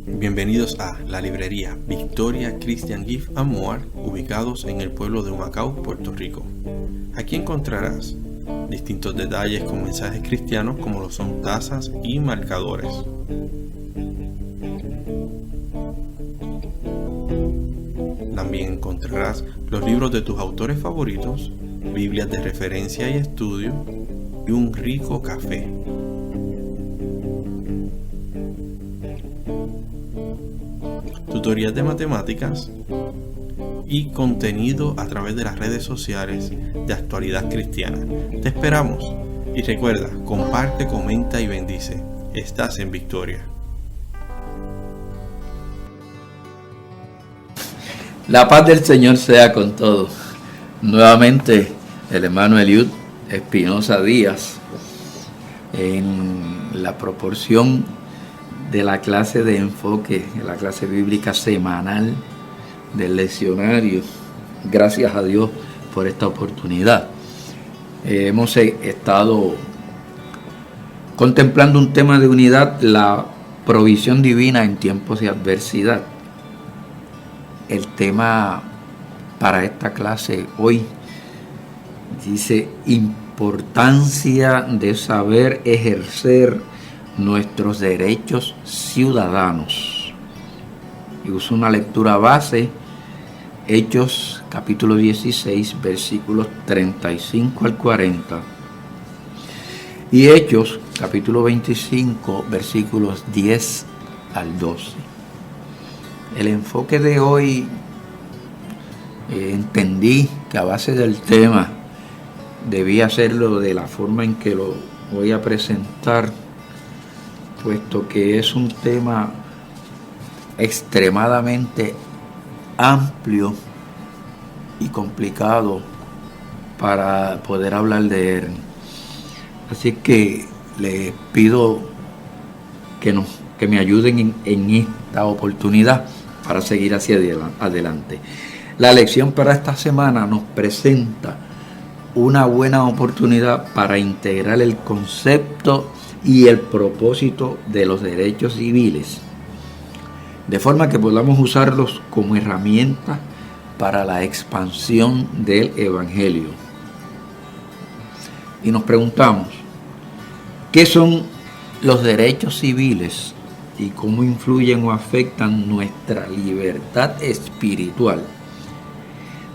Bienvenidos a la librería Victoria Christian Gift and More, ubicados en el pueblo de Humacao, Puerto Rico. Aquí encontrarás distintos detalles con mensajes cristianos como lo son tazas y marcadores. También encontrarás los libros de tus autores favoritos, Biblias de referencia y estudio y un rico café. Tutorías de matemáticas y contenido a través de las redes sociales de actualidad cristiana. Te esperamos y recuerda, comparte, comenta y bendice. Estás en Victoria. La paz del Señor sea con todos. Nuevamente el hermano Eliud Espinosa Díaz en la proporción de la clase de enfoque, la clase bíblica semanal del leccionario. Gracias a Dios por esta oportunidad. Hemos estado contemplando un tema de unidad, la provisión divina en tiempos de adversidad. El tema para esta clase hoy dice: importancia de saber ejercer nuestros derechos ciudadanos. Y uso una lectura base, Hechos capítulo 16, versículos 35 al 40, y Hechos capítulo 25, versículos 10 al 12. El enfoque de hoy, entendí que a base del tema debía hacerlo de la forma en que lo voy a presentar, puesto que es un tema extremadamente amplio y complicado para poder hablar de él. Así que les pido que me ayuden en esta oportunidad para seguir hacia adelante. La lección para esta semana nos presenta una buena oportunidad para integrar el concepto y el propósito de los derechos civiles, de forma que podamos usarlos como herramienta para la expansión del Evangelio. Y nos preguntamos, ¿qué son los derechos civiles y cómo influyen o afectan nuestra libertad espiritual,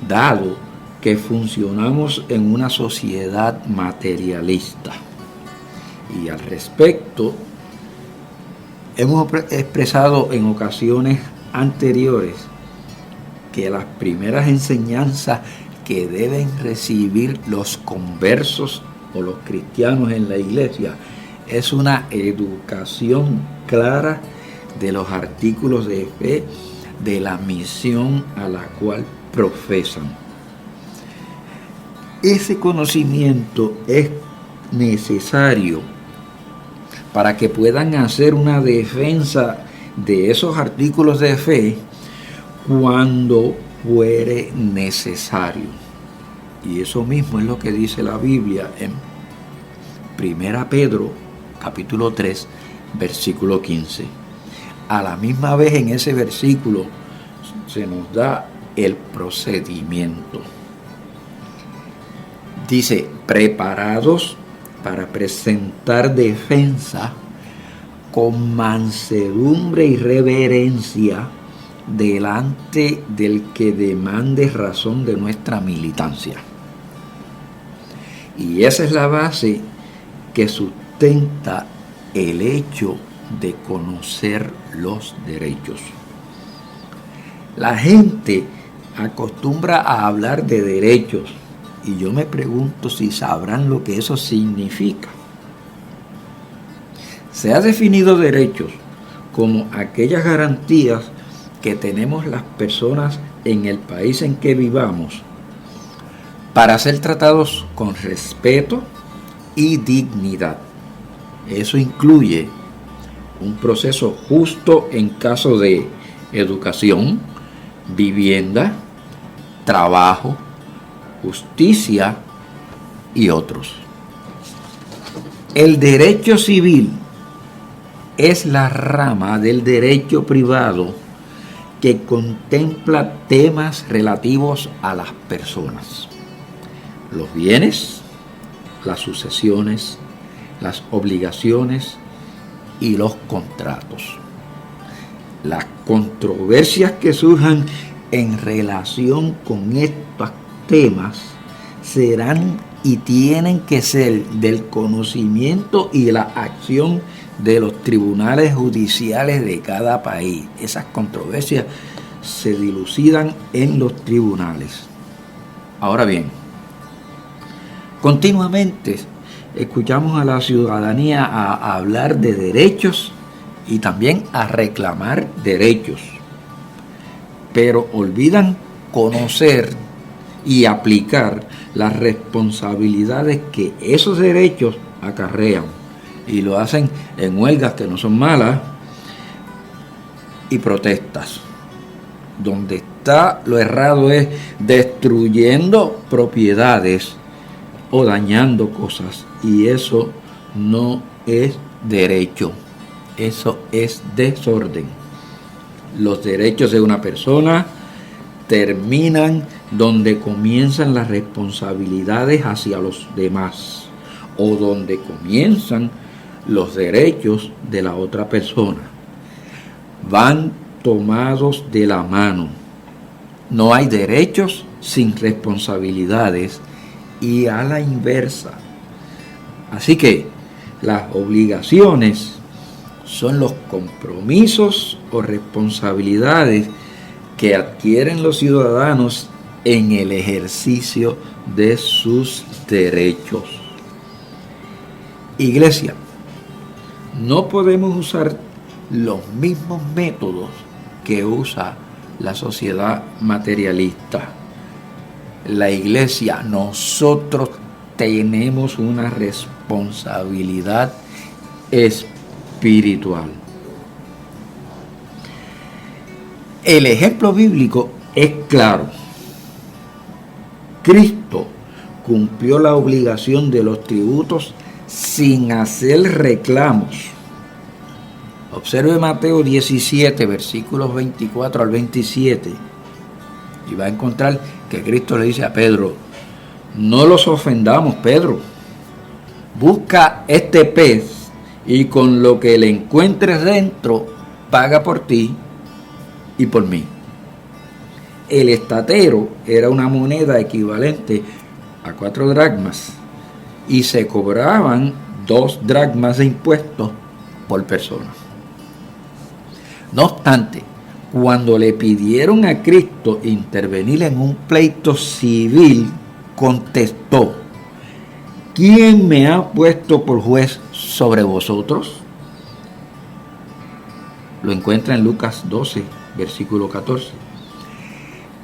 dado que funcionamos en una sociedad materialista? Y al respecto, hemos expresado en ocasiones anteriores que las primeras enseñanzas que deben recibir los conversos o los cristianos en la iglesia es una educación clara de los artículos de fe de la misión a la cual profesan. Ese conocimiento es necesario para que puedan hacer una defensa de esos artículos de fe cuando fuere necesario. Y eso mismo es lo que dice la Biblia en 1 Pedro capítulo 3, versículo 15. A la misma vez en ese versículo se nos da el procedimiento. Dice: preparados para presentar defensa con mansedumbre y reverencia delante del que demande razón de nuestra militancia. Y esa es la base que sustenta el hecho de conocer los derechos. La gente acostumbra a hablar de derechos, y yo me pregunto si sabrán lo que eso significa. Se ha definido derechos como aquellas garantías que tenemos las personas en el país en que vivamos para ser tratados con respeto y dignidad. Eso incluye un proceso justo en caso de educación, vivienda, trabajo, justicia y otros. El derecho civil es la rama del derecho privado que contempla temas relativos a las personas, los bienes, las sucesiones, las obligaciones y los contratos. Las controversias que surjan en relación con estos temas serán y tienen que ser del conocimiento y la acción de los tribunales judiciales de cada país. Esas controversias se dilucidan en los tribunales. Ahora bien, continuamente escuchamos a la ciudadanía a hablar de derechos y también a reclamar derechos, pero olvidan conocer y aplicar las responsabilidades que esos derechos acarrean, y lo hacen en huelgas que no son malas y protestas. Donde está lo errado es destruyendo propiedades o dañando cosas, y eso no es derecho, eso es desorden. Los derechos de una persona terminan donde comienzan las responsabilidades hacia los demás, o donde comienzan los derechos de la otra persona. Van tomados de la mano. No hay derechos sin responsabilidades, y a la inversa. Así que las obligaciones son los compromisos o responsabilidades que adquieren los ciudadanos en el ejercicio de sus derechos. Iglesia, no podemos usar los mismos métodos que usa la sociedad materialista. La iglesia, nosotros tenemos una responsabilidad espiritual. El ejemplo bíblico es claro. Cristo cumplió la obligación de los tributos sin hacer reclamos. Observe Mateo 17, versículos 24 al 27, y va a encontrar que Cristo le dice a Pedro: no los ofendamos, Pedro. Busca este pez y con lo que le encuentres dentro, paga por ti y por mí. El estatero era una moneda equivalente a 4 dracmas y se cobraban 2 dracmas de impuestos por persona. No obstante, cuando le pidieron a Cristo intervenir en un pleito civil, contestó: ¿quién me ha puesto por juez sobre vosotros? Lo encuentra en Lucas 12, versículo 14.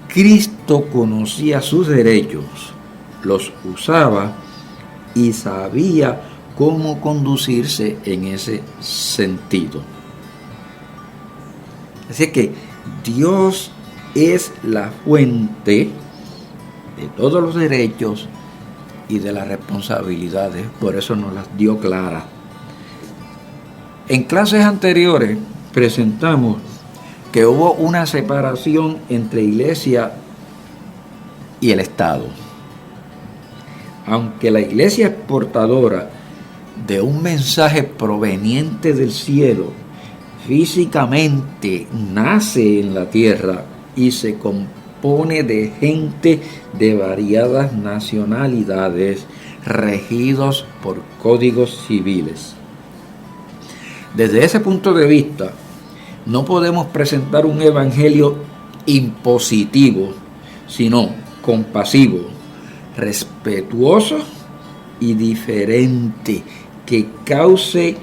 Cristo conocía sus derechos, los usaba y sabía cómo conducirse en ese sentido. Así que Dios es la fuente de todos los derechos y de las responsabilidades, por eso nos las dio claras. En clases anteriores presentamos que hubo una separación entre iglesia y el Estado. Aunque la iglesia es portadora de un mensaje proveniente del cielo, físicamente nace en la tierra y se compone de gente de variadas nacionalidades, regidos por códigos civiles. Desde ese punto de vista, no podemos presentar un evangelio impositivo, sino compasivo, respetuoso y diferente, que cause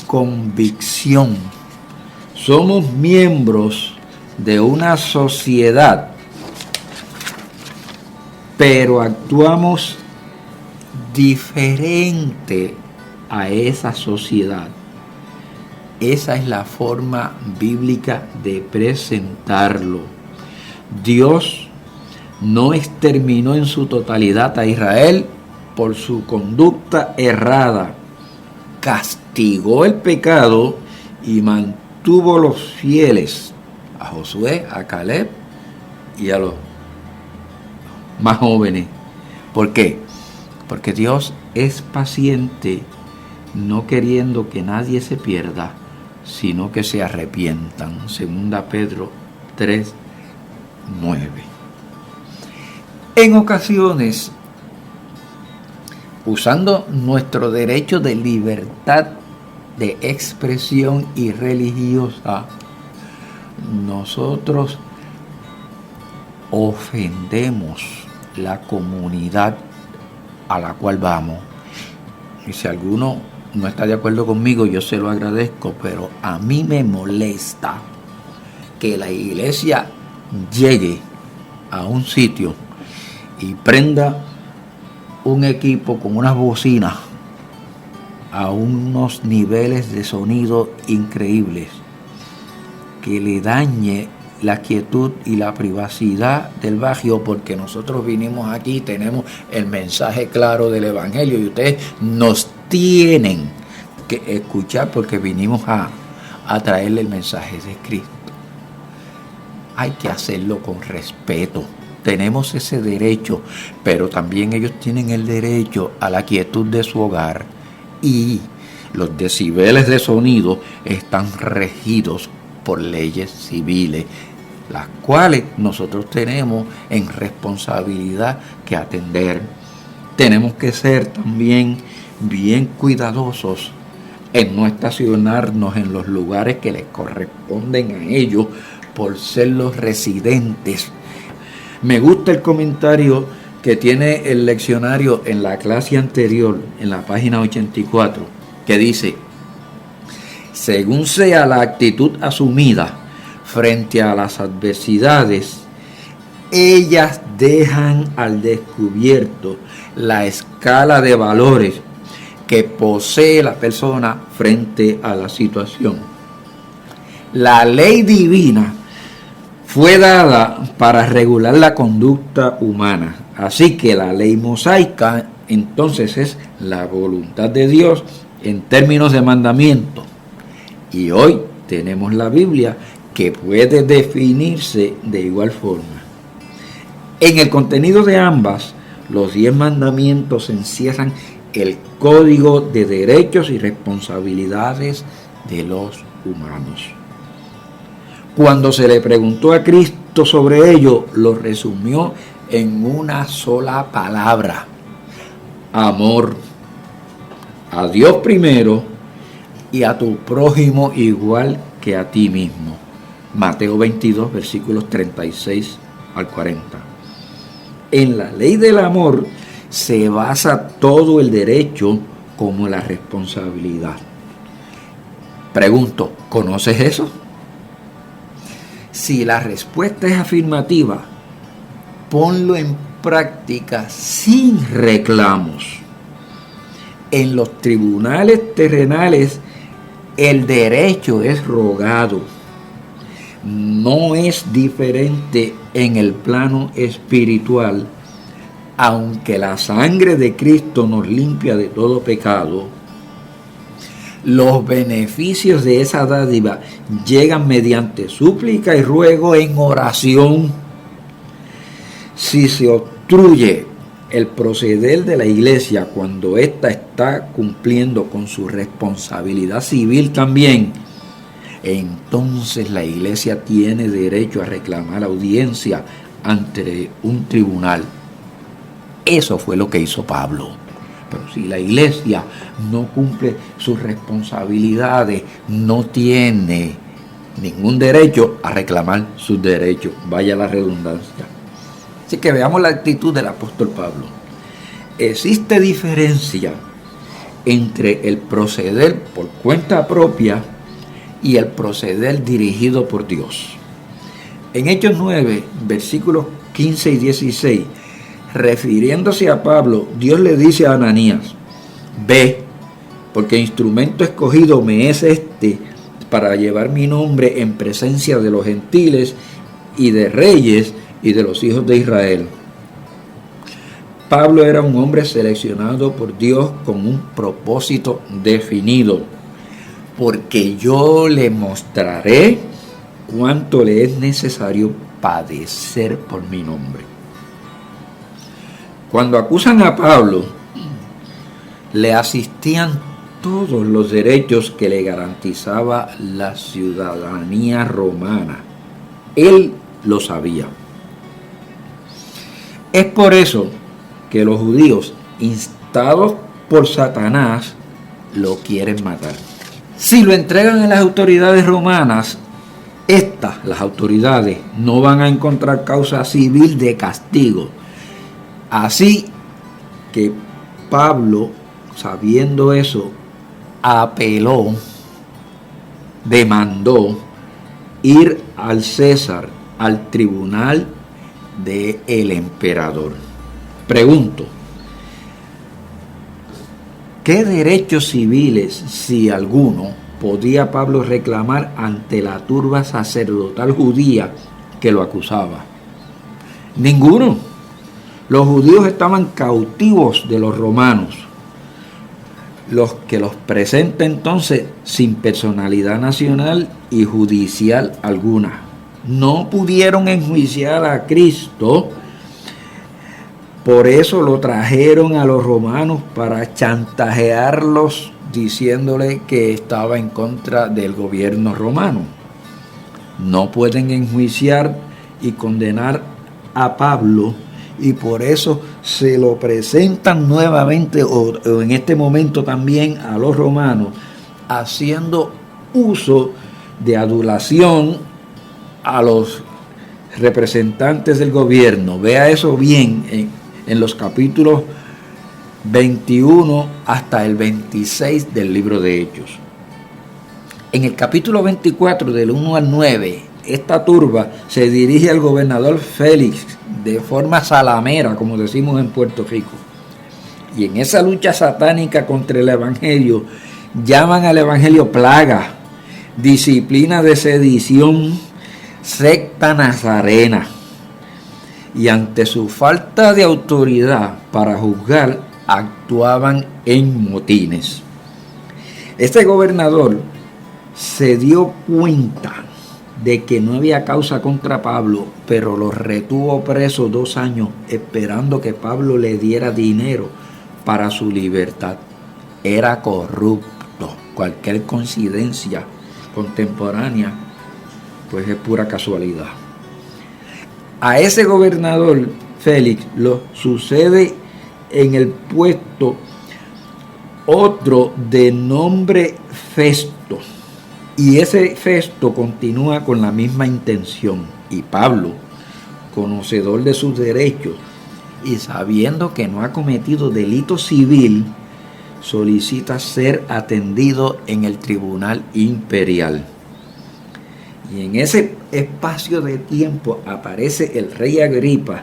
convicción. Somos miembros de una sociedad, pero actuamos diferente a esa sociedad. Esa es la forma bíblica de presentarlo. Dios no exterminó en su totalidad a Israel por su conducta errada. Castigó el pecado y mantuvo los fieles, a Josué, a Caleb y a los más jóvenes. ¿Por qué? Porque Dios es paciente, no queriendo que nadie se pierda, sino que se arrepientan. 2 Pedro 3:9. En ocasiones, usando nuestro derecho de libertad de expresión y religiosa, nosotros ofendemos la comunidad a la cual vamos. Y si alguno no está de acuerdo conmigo, yo se lo agradezco, pero a mí me molesta que la iglesia llegue a un sitio y prenda un equipo con unas bocinas a unos niveles de sonido increíbles, que le dañe la quietud y la privacidad del barrio, porque nosotros vinimos aquí, tenemos el mensaje claro del evangelio y ustedes nos tienen que escuchar porque vinimos a traerle el mensaje de Cristo. Hay que hacerlo con respeto. Tenemos ese derecho, pero también ellos tienen el derecho a la quietud de su hogar, y los decibeles de sonido están regidos por leyes civiles, las cuales nosotros tenemos en responsabilidad que atender. Tenemos que ser también bien cuidadosos en no estacionarnos en los lugares que les corresponden a ellos por ser los residentes. Me gusta el comentario que tiene el leccionario en la clase anterior, en la página 84, que dice: según sea la actitud asumida frente a las adversidades, ellas dejan al descubierto la escala de valores que posee la persona frente a la situación. La ley divina fue dada para regular la conducta humana, así que la ley mosaica entonces es la voluntad de Dios en términos de mandamiento. Y hoy tenemos la Biblia, que puede definirse de igual forma. En el contenido de ambas, los 10 mandamientos encierran el código de derechos y responsabilidades de los humanos. Cuando se le preguntó a Cristo sobre ello, lo resumió en una sola palabra: amor. A Dios primero y a tu prójimo igual que a ti mismo. Mateo 22, versículos 36 al 40. En la ley del amor se basa todo el derecho como la responsabilidad. Pregunto, ¿conoces eso? Si la respuesta es afirmativa, ponlo en práctica sin reclamos. En los tribunales terrenales, el derecho es rogado. No es diferente en el plano espiritual. Aunque la sangre de Cristo nos limpia de todo pecado, los beneficios de esa dádiva llegan mediante súplica y ruego en oración. Si se obstruye el proceder de la iglesia cuando ésta está cumpliendo con su responsabilidad civil también, entonces la iglesia tiene derecho a reclamar audiencia ante un tribunal. Eso fue lo que hizo Pablo. Pero si la iglesia no cumple sus responsabilidades, no tiene ningún derecho a reclamar sus derechos. Vaya la redundancia. Así que veamos la actitud del apóstol Pablo. Existe diferencia entre el proceder por cuenta propia y el proceder dirigido por Dios. En Hechos 9, versículos 15 y 16, refiriéndose a Pablo, Dios le dice a Ananías: ve, porque instrumento escogido me es este para llevar mi nombre en presencia de los gentiles y de reyes y de los hijos de Israel. Pablo era un hombre seleccionado por Dios con un propósito definido. porque yo le mostraré cuánto le es necesario padecer por mi nombre. Cuando acusan a Pablo, le asistían todos los derechos que le garantizaba la ciudadanía romana. Él lo sabía. Es por eso que los judíos, instados por Satanás, lo quieren matar. Si lo entregan a las autoridades romanas, las autoridades, no van a encontrar causa civil de castigo. Así que Pablo, sabiendo eso, apeló, demandó ir al César, al tribunal del emperador. Pregunto, ¿qué derechos civiles, si alguno, podía Pablo reclamar ante la turba sacerdotal judía que lo acusaba? Ninguno. Los judíos estaban cautivos de los romanos, los que los presenta entonces sin personalidad nacional y judicial alguna. No pudieron enjuiciar a Cristo, por eso lo trajeron a los romanos para chantajearlos diciéndole que estaba en contra del gobierno romano. No pueden enjuiciar y condenar a Pablo, y por eso se lo presentan nuevamente o en este momento también a los romanos, haciendo uso de adulación a los representantes del gobierno. Vea eso bien en los capítulos 21 hasta el 26 del libro de Hechos. En el capítulo 24 del 1 al 9, esta turba se dirige al gobernador Félix de forma salamera, como decimos en Puerto Rico. Y en esa lucha satánica contra el evangelio, llaman al evangelio plaga, disciplina de sedición, secta nazarena. Y ante su falta de autoridad para juzgar, actuaban en motines. Este gobernador se dio cuenta de que no había causa contra Pablo, pero lo retuvo preso 2 años esperando que Pablo le diera dinero para su libertad. Era corrupto. Cualquier coincidencia contemporánea pues es pura casualidad. A ese gobernador Félix lo sucede en el puesto otro de nombre Festo. Y ese Festo continúa con la misma intención. Y Pablo, conocedor de sus derechos y sabiendo que no ha cometido delito civil, solicita ser atendido en el tribunal imperial. Y en ese espacio de tiempo aparece el rey Agripa,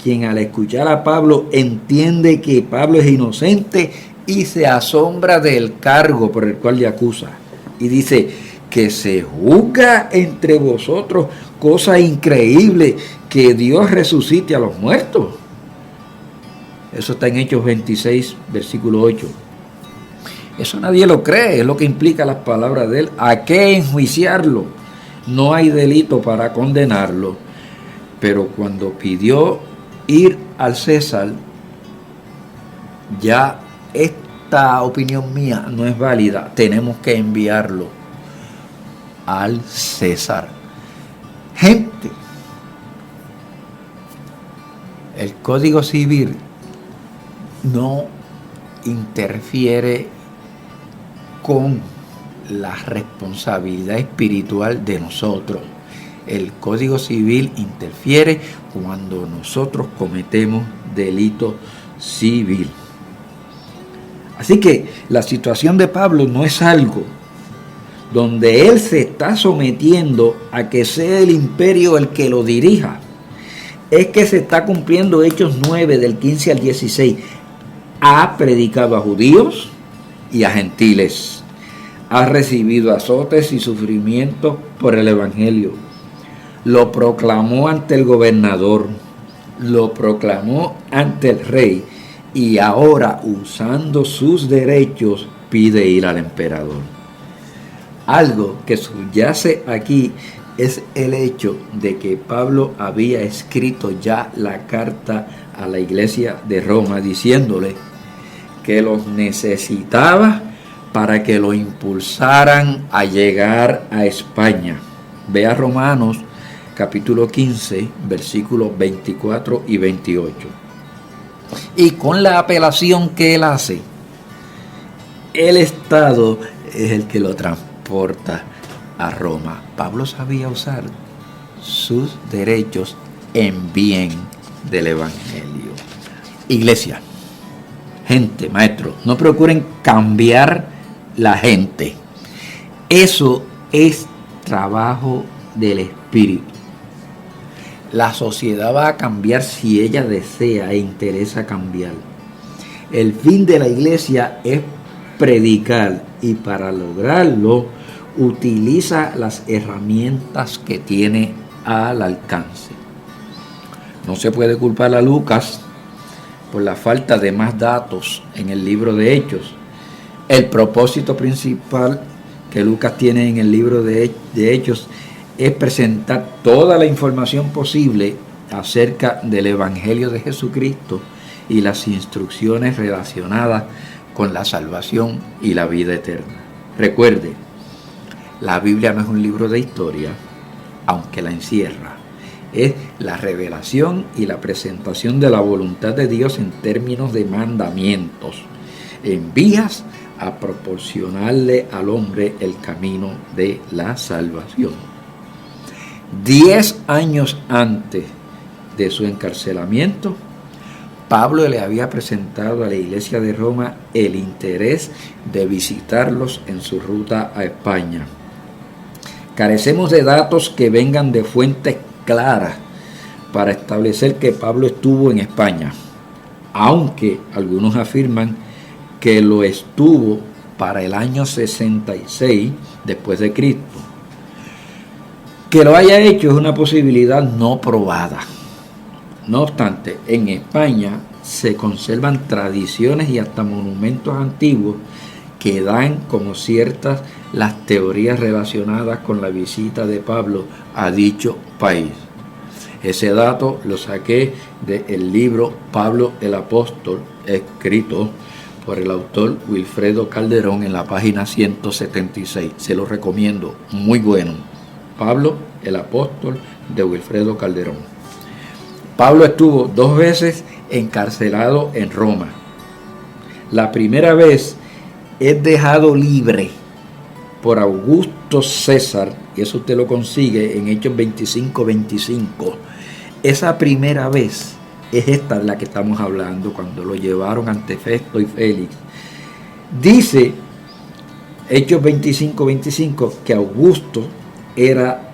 quien al escuchar a Pablo entiende que Pablo es inocente y se asombra del cargo por el cual le acusa. Y dice que se juzga entre vosotros cosa increíble, que Dios resucite a los muertos. Eso está en Hechos 26, versículo 8. Eso nadie lo cree, es lo que implica las palabras de él. ¿A qué enjuiciarlo? No hay delito para condenarlo. Pero cuando pidió ir al César, ya esta opinión mía no es válida, tenemos que enviarlo al César. Gente, el Código Civil no interfiere con la responsabilidad espiritual de nosotros. El Código Civil interfiere cuando nosotros cometemos delito civil. Así que la situación de Pablo no es algo donde él se está sometiendo a que sea el imperio el que lo dirija. Es que se está cumpliendo Hechos 9 del 15 al 16. Ha predicado a judíos y a gentiles. Ha recibido azotes y sufrimientos por el evangelio. Lo proclamó ante el gobernador. Lo proclamó ante el rey. Y ahora, usando sus derechos, pide ir al emperador. Algo que subyace aquí es el hecho de que Pablo había escrito ya la carta a la iglesia de Roma diciéndole que los necesitaba para que lo impulsaran a llegar a España. Vea Romanos capítulo 15, versículos 24 y 28. Y con la apelación que él hace, el Estado es el que lo transporta a Roma. Pablo sabía usar sus derechos en bien del Evangelio. Iglesia, gente, maestro, no procuren cambiar la gente. Eso es trabajo del Espíritu. La sociedad va a cambiar si ella desea e interesa cambiar. El fin de la iglesia es predicar, y para lograrlo utiliza las herramientas que tiene al alcance. No se puede culpar a Lucas por la falta de más datos en el libro de Hechos. El propósito principal que Lucas tiene en el libro de Hechos es presentar toda la información posible acerca del Evangelio de Jesucristo y las instrucciones relacionadas con la salvación y la vida eterna. Recuerde, la Biblia no es un libro de historia, aunque la encierra. Es la revelación y la presentación de la voluntad de Dios en términos de mandamientos, en vías a proporcionarle al hombre el camino de la salvación. 10 años antes de su encarcelamiento, Pablo le había presentado a la iglesia de Roma el interés de visitarlos en su ruta a España. Carecemos de datos que vengan de fuentes claras para establecer que Pablo estuvo en España, aunque algunos afirman que lo estuvo para el año 66 después de Cristo. Que lo haya hecho es una posibilidad no probada. No obstante, en España se conservan tradiciones y hasta monumentos antiguos que dan como ciertas las teorías relacionadas con la visita de Pablo a dicho país. Ese dato lo saqué del libro Pablo el Apóstol, escrito por el autor Wilfredo Calderón en la página 176. Se lo recomiendo, muy bueno. Pablo el Apóstol de Wilfredo Calderón. Pablo estuvo 2 veces encarcelado en Roma. La primera vez es dejado libre por Augusto César, y eso usted lo consigue en Hechos 25:25. Esa primera vez es esta de la que estamos hablando, cuando lo llevaron ante Festo y Félix. Dice Hechos 25:25 que Augusto era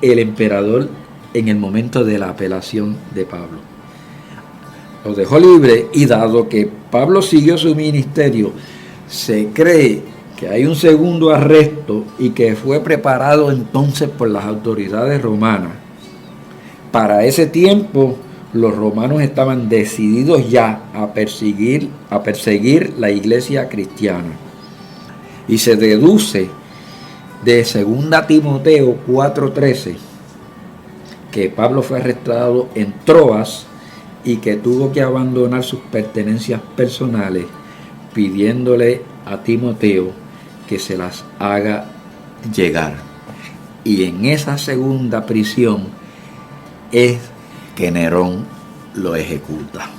el emperador en el momento de la apelación de Pablo. Lo dejó libre, y dado que Pablo siguió su ministerio, se cree que hay un segundo arresto y que fue preparado entonces por las autoridades romanas. Para ese tiempo, los romanos estaban decididos ya a perseguir la iglesia cristiana. Y se deduce de 2 Timoteo 4:13 que Pablo fue arrestado en Troas y que tuvo que abandonar sus pertenencias personales, pidiéndole a Timoteo que se las haga llegar. Y en esa segunda prisión es que Nerón lo ejecuta.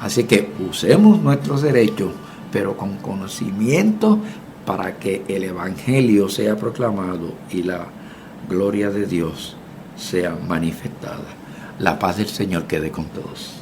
Así que usemos nuestros derechos, pero con conocimiento, para que el Evangelio sea proclamado y la gloria de Dios sea manifestada. La paz del Señor quede con todos.